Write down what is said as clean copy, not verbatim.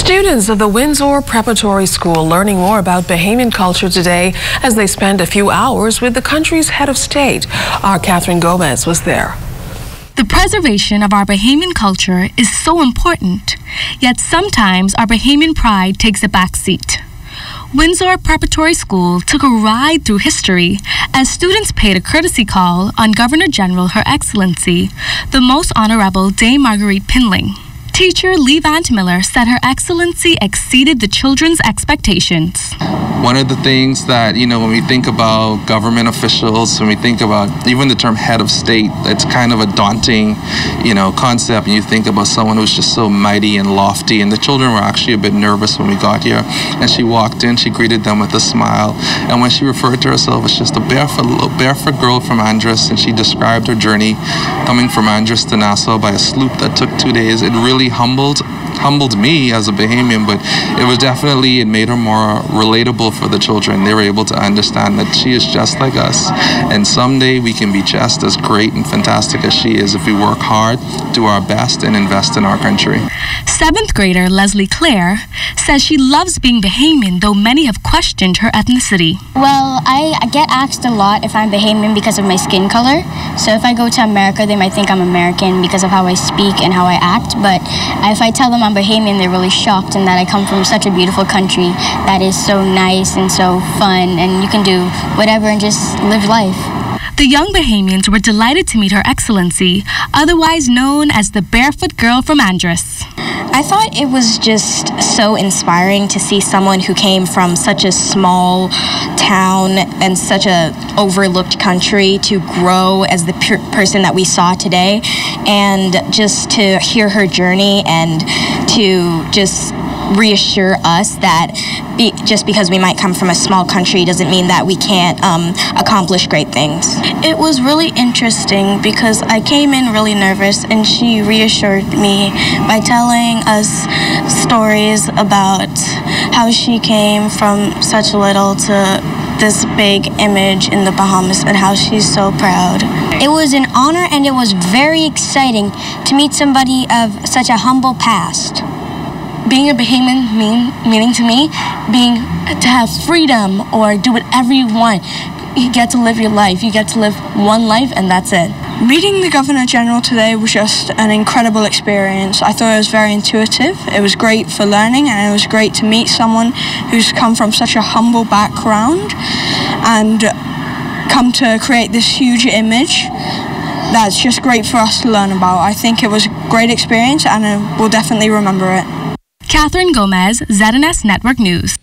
Students of the Windsor Preparatory School learning more about Bahamian culture today as they spend a few hours with the country's head of state. Our Catherine Gomez was there. The preservation of our Bahamian culture is so important, yet sometimes our Bahamian pride takes a back seat. Windsor Preparatory School took a ride through history as students paid a courtesy call on Governor General Her Excellency, the Most Honorable Dame Marguerite Pinling. Teacher Lee Miller said Her Excellency exceeded the children's expectations. One of the things that, when we think about government officials, when we think about even the term head of state, it's kind of a daunting, concept. And you think about someone who's just so mighty and lofty. And the children were actually a bit nervous when we got here. And she walked in, she greeted them with a smile. And when she referred to herself as just a barefoot girl from Andros, and she described her journey coming from Andros to Nassau by a sloop that took 2 days, it really humbled me as a Bahamian, but it made her more relatable for the children. They were able to understand that she is just like us, and someday we can be just as great and fantastic as she is if we work hard, do our best, and invest in our country. 7th grader Leslie Clare says she loves being Bahamian, though many have questioned her ethnicity. Well, I get asked a lot if I'm Bahamian because of my skin color. So if I go to America, they might think I'm American because of how I speak and how I act. But if I tell them I'm Bahamian, they're really shocked and that I come from such a beautiful country that is so nice and so fun, and you can do whatever and just live life. The young Bahamians were delighted to meet Her Excellency, otherwise known as the Barefoot Girl from Andros. I thought it was just so inspiring to see someone who came from such a small town and such a overlooked country to grow as the person that we saw today, and just to hear her journey and to just reassure us that just because we might come from a small country doesn't mean that we can't accomplish great things. It was really interesting because I came in really nervous, and she reassured me by telling us stories about how she came from such little to this big image in the Bahamas and how she's so proud. It was an honor, and it was very exciting to meet somebody of such a humble past. Being a Bahamian meaning to me, to have freedom or do whatever you want. You get to live your life. You get to live one life, and that's it. Meeting the Governor General today was just an incredible experience. I thought it was very intuitive. It was great for learning, and it was great to meet someone who's come from such a humble background and come to create this huge image that's just great for us to learn about. I think it was a great experience, and we'll definitely remember it. Catherine Gomez, ZNS Network News.